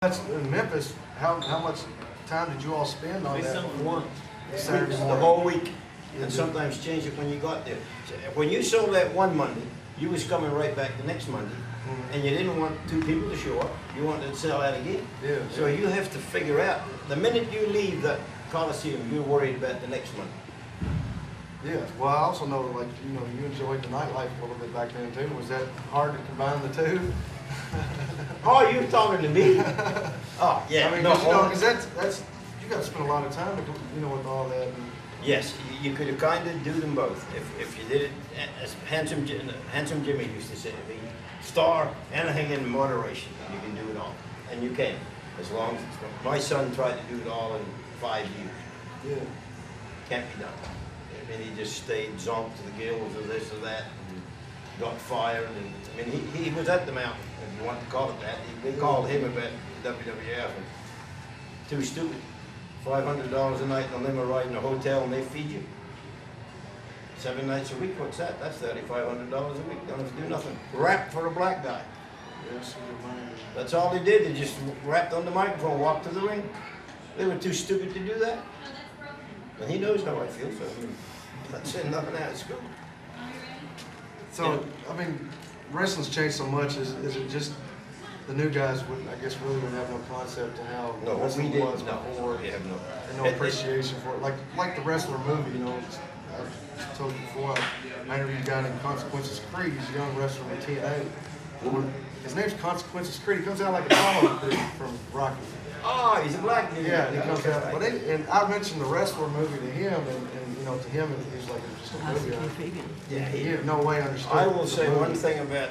In Memphis, how much time did you all spend on that before Saturday The morning? whole week, and sometimes change it when you got there. When you sold that one Monday, you was coming right back the next Monday, and you didn't want two people to show up. You wanted to sell that again. Yeah. So you have to figure out, the minute you leave that Coliseum, you're worried about the next Monday. Yeah, well, I also know, like, you enjoyed the nightlife a little bit back then too. Was that hard to combine the two? Oh, you're talking to me? Oh, yeah. I mean, no, because that's you got to spend a lot of time, with all that. And, yes, you could have kind of do them both. If you did it, as Handsome Jimmy used to say to me, star anything in moderation. You can do it all, and you can, as long as it's. My son tried to do it all in 5 years. yeah. Can't be done. I mean, he just stayed zonked to the gills or this or that, and got fired. And I mean, he was at the mountain, if you want to call it that. They called him about WWF and too stupid. $500 a night in a limo ride in a hotel, and they feed you 7 nights a week. What's that? That's $3,500 a week. Don't have to do nothing. Rap for a black guy. Yes, That's all they did. They just rapped on the microphone, walked to the ring. They were too stupid to do that. And he knows how I feel, so I'm not saying nothing out of school. So, I mean, wrestling's changed so much. Is it just the new guys I guess, really would have no concept of how No, what we wrestling did, was no, before, we have no. and no appreciation for it. Like the wrestler movie, I told you before, I interviewed a guy named Consequences Creed. He's a young wrestler with TNA. His name's Consequences Creed. He comes out like a comic from Rocky. Oh, he's a black dude. Yeah, he comes out. But and I mentioned the wrestler movie to him, and to him, he's like, it's just a movie. Yeah, He had no way understood. I will the say movie. one thing about,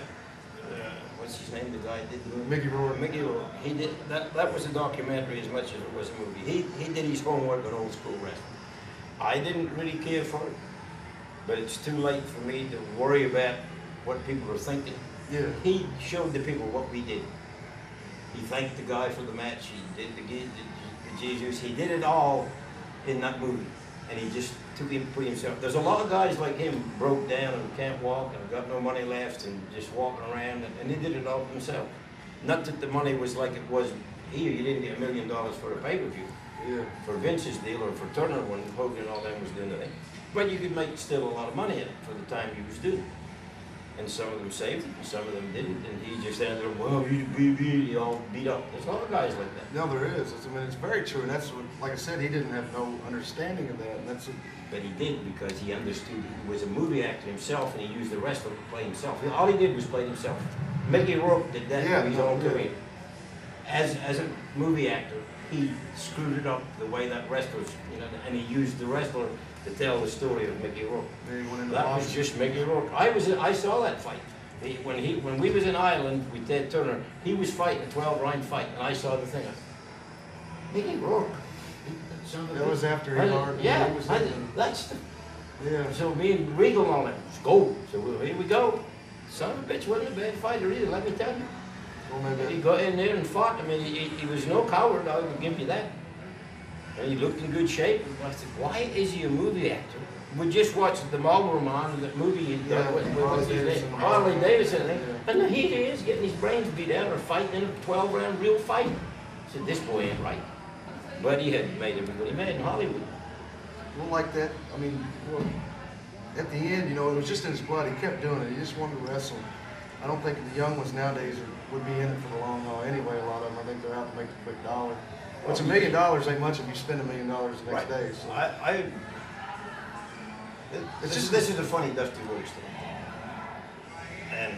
what's his name, the guy who did the movie? Mickey Rourke. Mickey Rourke. He did, that was a documentary as much as it was a movie. He did his homework on old school wrestling. I didn't really care for it, but it's too late for me to worry about what people are thinking. Yeah. He showed the people what we did. He thanked the guy for the match. He did the Jesus. He did it all in that movie, and he just put himself. There's a lot of guys like him broke down and can't walk and got no money left and just walking around, and he did it all himself. Not that the money was like it was here. You didn't get $1 million for a pay-per-view. Yeah. For Vince's deal or for Turner when Hogan and all them was doing it. But you could make still a lot of money in it for the time you was doing it. And some of them saved it, and some of them didn't, and he just ended up, well, he all beat up. There's a lot of guys like that. No, there is. It's very true, and that's what, like I said, he didn't have no understanding of that, and that's. But he did because he understood he was a movie actor himself, and he used the wrestler to play himself. All he did was play himself. Mickey Rourke did that for his own career. As a movie actor, he screwed it up the way that wrestlers, and he used the wrestler to tell the story of Mickey Rourke. That was just Mickey Rourke. I saw that fight. When we was in Ireland with Ted Turner, he was fighting a 12-round fight, and I saw the thing. Mickey Rourke. That was after he hard. Yeah, He was that's the. yeah. So me and Regal on it. Let's go. So here we go. Son of a bitch wasn't a bad fighter either. Let me tell you. Well, maybe. He got in there and fought. I mean, he was no coward. I will give you that. And he looked in good shape. And I said, why is he a movie actor? We just watched the Marlboro Man, that movie he done with Harley Davidson. And here he is getting his brains beat out or fighting in a 12-round real fight. I said, this boy ain't right. But he had made everybody mad in Hollywood. Well, like that, I mean, at the end, it was just in his blood. He kept doing it. He just wanted to wrestle. I don't think the young ones nowadays would be in it for the long haul anyway, a lot of them. I think they're out to make the quick dollar. Which $1 million ain't much if you spend $1 million the next day. So. This is a funny Dusty Rhodes thing. And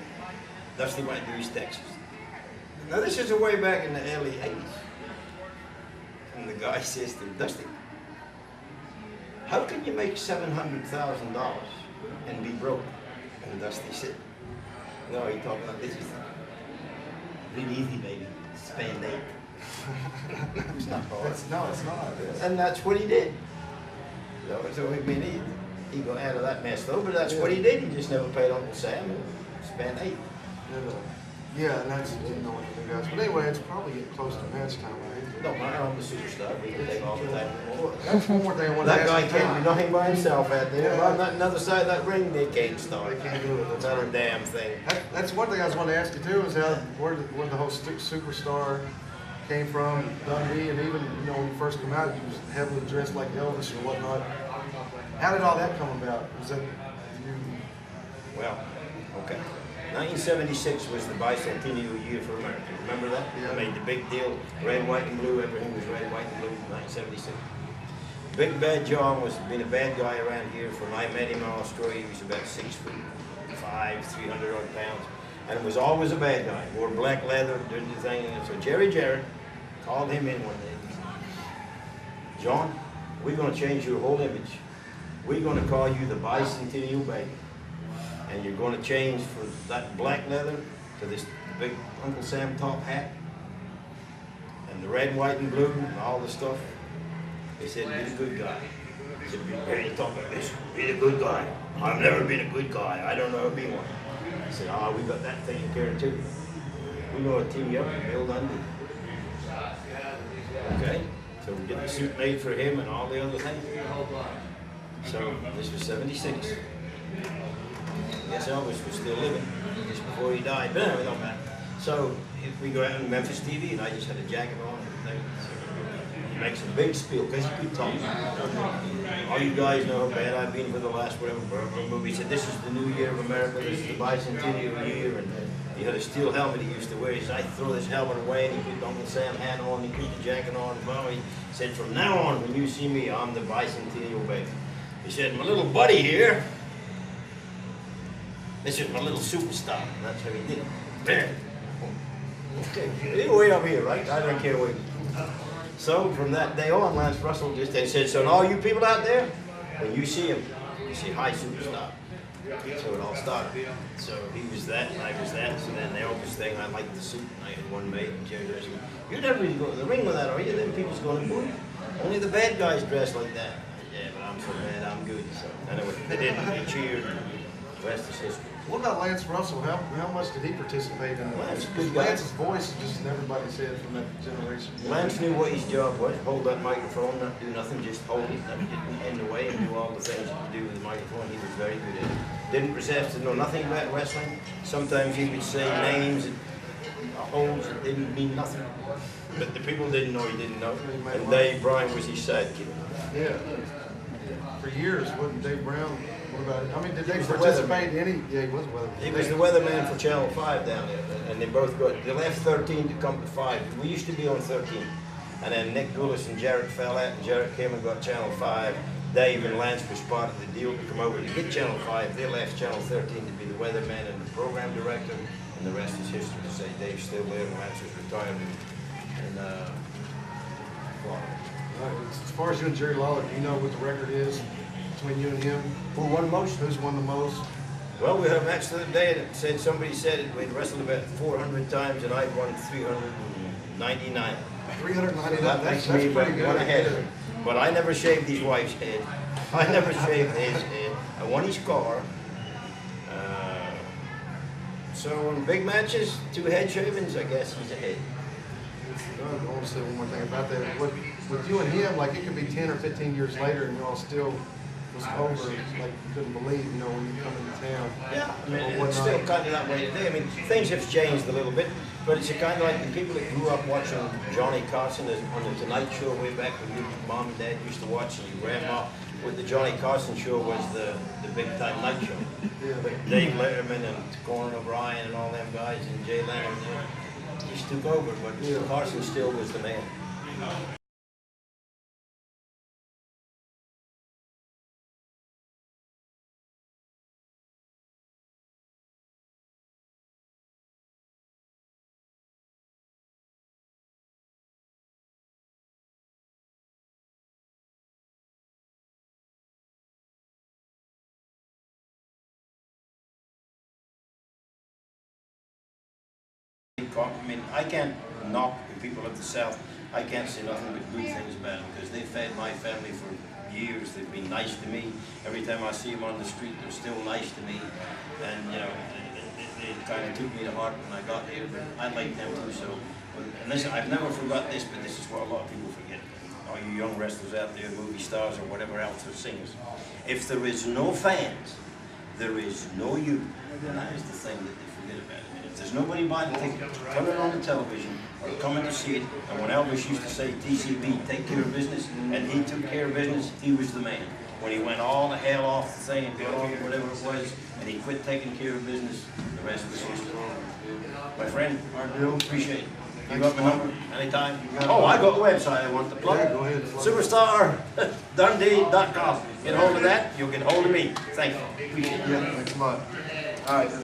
Dusty went to East Texas. Now this is way back in the early 80s. And the guy says to Dusty, how can you make $700,000 and be broke? And Dusty said, no, he talking about this is really easy, baby. Spend $8. It's not hard. No, it's not. And that's what he did. So I mean, he got out of that mess though, but that's what he did. He just never paid Uncle Sam and spent $8. Yeah, and that's, what the new guys. But anyway, it's probably getting close to match time, right? Don't matter, I'm the superstar. We can take all the time. That's one more thing I want to ask That guy you. can't do nothing by himself out there. Yeah. On that another side of that ring, they can't start. They can't do it. That's Not a right. damn thing. That's one thing I was wanting to ask you too, is where the whole superstar came from, Dundee, and even, you know, when you first come out, you was heavily dressed like Elvis or whatnot. How did all that come about? Was that you? Well, okay. 1976 was the bicentennial year for America. Remember that? Yeah. They made the big deal, red, white, and blue. Everything was red, white, and blue in 1976. Big Bad John was been a bad guy around here. When I met him in Australia, he was about 6'5", 300 odd pounds, and was always a bad guy. Wore black leather, did the thing. And so Jerry Jarrett called him in one day. John, we're going to change your whole image. We're going to call you the Bicentennial Baby. And you're going to change from that black leather to this big Uncle Sam top hat and the red, white, and blue and all the stuff. He said, be the good guy. He said, be talk like this. Be the good guy. I've never been a good guy. I don't know how to be one. I said, we got that taken care of too. We're going to team you up and build Dundee. Okay? So we get the suit made for him and all the other things. So this was 76. Yes, Elvis was still living just before he died, but anyway, it don't matter. So if we go out on Memphis TV, and I just had a jacket on and everything. So he makes a big spiel because he could talk. All you guys know how bad I've been for the last whatever movie. He said, this is the new year of America, this is the bicentennial year, and he had a steel helmet he used to wear. He said, I throw this helmet away, and he put the Uncle Sam hat on, he put the jacket on. Well, he said, from now on, when you see me, I'm the bicentennial baby. He said, my little buddy here, this is my little superstar. That's how he did it. Bam. Okay, he'll wait up here, right? I don't care what. So from that day on, Lance Russell just they said, so all you people out there, when you see him, you say, hi, superstar. So it all started. So he was that, and I was that. So then the Elvis thing, I liked the suit, and I had one made, and Jerry said, you're never even going to the ring with that, are you? Then people's going to boo you. Only the bad guys dress like that. Yeah, but I'm so bad, I'm good. So anyway, they didn't. They cheered. The rest is history. What about Lance Russell? How much did he participate in it? Lance's voice is just in everybody's head from that generation. Lance knew what his job was. Hold that microphone, not do nothing, just hold it. Never didn't in the way and do all the things you do with the microphone. He was very good at it. Didn't pretend to know nothing about wrestling. Sometimes he would say names and holds that didn't mean nothing. But the people didn't know he didn't know. And Dave Bryan was his sidekick. Yeah. For years, wasn't Dave Brown? What about it? I mean, did they participate in any? Yeah, he was a weatherman. He was the weatherman for Channel 5 down there, and they both got. They left 13 to come to 5. We used to be on 13, and then Nick Goulas and Jarrett fell out, and Jarrett came and got Channel 5. Dave and Lance was part of the deal to come over to get Channel 5. They left Channel 13 to be the weatherman and the program director, and the rest is history. To say Dave's still there, and Lance is retired in Florida. As far as you and Jerry Lawler, do you know what the record is between you and him? Who won most? Who's won the most? Well, we had a match the other day that said somebody said it. We'd wrestled about 400 times, and I'd won 399. 399. That makes me about one ahead of him. But I never shaved his wife's head. I never shaved his head. I won his car. So in big matches, 2 head shavings, I guess he's ahead. I want to say one more thing about that. With you and him, like it could be 10 or 15 years later, and y'all still was over, like you couldn't believe, you know, when you come into town. Yeah, I mean, it's still kind of that way today. I mean, things have changed a little bit, but it's kind of like the people that grew up watching Johnny Carson on the Tonight Show way back when your mom and dad used to watch, and your grandma. With the Johnny Carson show was the big time night show. Yeah. But Dave Letterman and Conan O'Brien and all them guys and Jay Leno, they just took over, but yeah. Carson still was the man. I mean, I can't knock the people of the South. I can't say nothing but good things about them because they fed my family for years. They've been nice to me. Every time I see them on the street, they're still nice to me. And, you know, they kind of took me to heart when I got here, but I like them too. So, and listen, I've never forgot this, but this is what a lot of people forget. All you young wrestlers out there, movie stars or whatever else, or singers. If there is no fans, there is no you. And that is the thing that they forget. forget about it. And if there's nobody buying the ticket, turn it on the television or coming to see it. And when Elvis used to say TCB, take care of business, and he took care of business, he was the man. When he went all the hell off the thing and got off whatever it was, and he quit taking care of business, the rest was history. My friend, appreciate it. You got my number anytime? Oh, I got a website I want to plug. Yeah, go ahead. SuperstarDundee.com. Get hold of that, you'll get hold of me. Thank you. Appreciate it. Yeah, thanks a lot. All right.